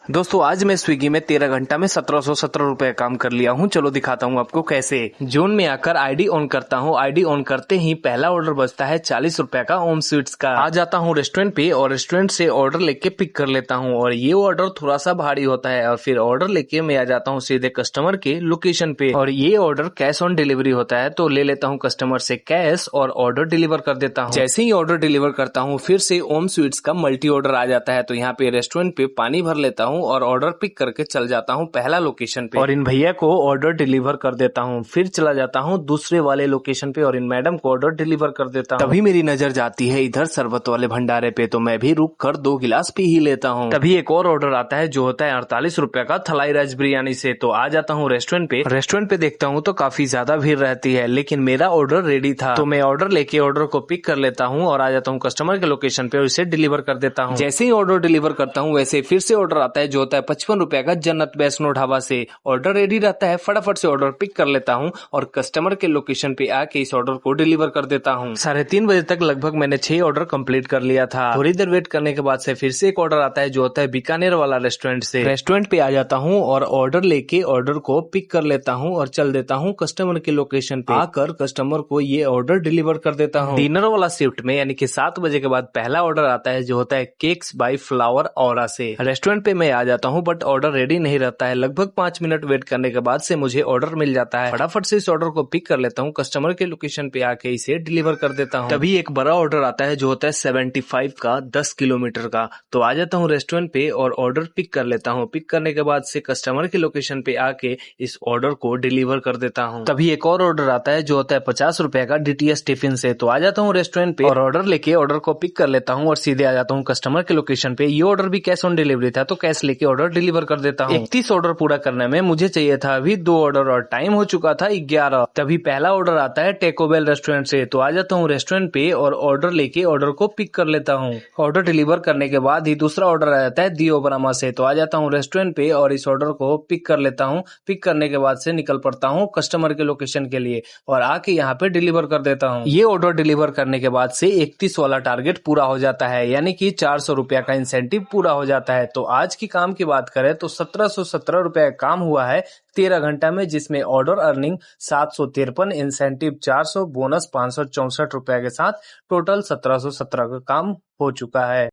दोस्तों आज मैं स्विगी में 13 घंटा में 1717 रुपए काम कर लिया हूं। चलो दिखाता हूं आपको कैसे। जोन में आकर आईडी ऑन करता हूं। आईडी ऑन करते ही पहला ऑर्डर बचता है 40 रुपए का ओम स्वीट्स का। आ जाता हूं रेस्टोरेंट पे और रेस्टोरेंट से ऑर्डर लेके पिक कर लेता हूं और ये ऑर्डर थोड़ा सा भारी होता है और फिर ऑर्डर लेके मैं आ जाता हूं सीधे कस्टमर के लोकेशन पे और ये ऑर्डर कैश ऑन डिलीवरी होता है तो ले लेता हूं कस्टमर से कैश और ऑर्डर डिलीवर कर देता हूं। जैसे ही ऑर्डर डिलीवर करता हूं फिर से ओम स्वीट्स का मल्टी ऑर्डर आ जाता है तो यहाँ पे रेस्टोरेंट पे पानी भर लेता हूँ और ऑर्डर पिक करके चल जाता हूँ पहला लोकेशन पे और इन भैया को ऑर्डर डिलीवर कर देता हूँ। फिर चला जाता हूँ दूसरे वाले लोकेशन पे और इन मैडम को ऑर्डर डिलीवर कर देता हूँ। तभी मेरी नजर जाती है इधर शरबत वाले भंडारे पे तो मैं भी रुक कर 2 गिलास पी ही लेता हूँ। तभी एक और ऑर्डर आता है जो होता है 48 रुपए का थलाई राइस बिरयानी से। तो आ जाता हूँ रेस्टोरेंट पे देखता हूँ तो काफी ज्यादा भीड़ रहती है लेकिन मेरा ऑर्डर रेडी था तो मैं ऑर्डर लेके ऑर्डर को पिक कर लेता हूँ और आ जाता हूँ कस्टमर के लोकेशन पे और इसे डिलीवर कर देता हूँ। जैसे ही ऑर्डर डिलीवर करता हूँ वैसे फिर से ऑर्डर आता है जो होता है 55 रुपए का जन्नत वैष्णो ढाबा से। ऑर्डर रेडी रहता है, फटाफट से ऑर्डर पिक कर लेता हूँ और कस्टमर के लोकेशन पे आके इस ऑर्डर को डिलीवर कर देता हूँ। 3:30 बजे तक लगभग मैंने 6 ऑर्डर कंप्लीट कर लिया था। थोड़ी देर वेट करने के बाद से फिर से एक ऑर्डर आता है जो होता है बीकानेर वाला रेस्टोरेंट से। रेस्टोरेंट पे आ जाता हूँ और ऑर्डर लेके ऑर्डर को पिक कर लेता हूँ और चल देता हूँ कस्टमर के लोकेशन पे। आकर कस्टमर को ये ऑर्डर डिलीवर कर देता हूँ। डिनर वाला शिफ्ट में यानी कि 7 बजे के बाद पहला ऑर्डर आता है जो होता है केक्स बाय फ्लावर औरा से। रेस्टोरेंट पे मैं आ जाता हूँ बट ऑर्डर रेडी नहीं रहता है। लगभग 5 मिनट वेट करने के बाद से मुझे ऑर्डर मिल जाता है। फटाफट से इस ऑर्डर को पिक कर लेता हूँ, कस्टमर के लोकेशन पे आके इसे डिलीवर कर देता हूँ। तभी एक बड़ा ऑर्डर आता है जो होता है 75 का 10 किलोमीटर का। तो आ जाता हूँ रेस्टोरेंट पे और ऑर्डर पिक कर लेता हूँ। पिक करने के बाद से कस्टमर के लोकेशन पे आके इस ऑर्डर को डिलीवर कर देता हूँ। तभी एक और ऑर्डर आता है जो होता है 50 रुपए का DTS टिफिन से। तो आ जाता हूँ रेस्टोरेंट पे और ऑर्डर लेके ऑर्डर को पिक कर लेता हूँ और सीधे आ जाता हूँ कस्टमर के लोकेशन पे। ये ऑर्डर भी कैश ऑन डिलीवरी था तो कैश लेके ऑर्डर डिलीवर कर देता हूँ। 31 ऑर्डर पूरा करने में मुझे चाहिए था अभी 2 ऑर्डर और टाइम हो चुका था 11। तभी पहला ऑर्डर आता है टेकोबेल रेस्टोरेंट से। तो आ जाता हूँ रेस्टोरेंट पे और ऑर्डर लेके ऑर्डर को पिक कर लेता हूँ। ऑर्डर डिलीवर करने के बाद ही दूसरा ऑर्डर आ जाता है दियो ब्रामा से। तो आ जाता हूँ रेस्टोरेंट पे और इस ऑर्डर को पिक कर लेता हूँ। पिक करने के बाद से निकल पड़ता हूँ कस्टमर के लोकेशन के लिए और आके यहाँ पे डिलीवर कर देता हूँ। ये ऑर्डर डिलीवर करने के बाद से 31 वाला टारगेट पूरा हो जाता है यानी कि 400 रुपया का इंसेंटिव पूरा हो जाता है। तो आज की काम की बात करें तो 1717 रुपया काम हुआ है 13 घंटा में, जिसमें ऑर्डर अर्निंग 753, इंसेंटिव 400, बोनस 564 रुपए के साथ टोटल 1717 का काम हो चुका है।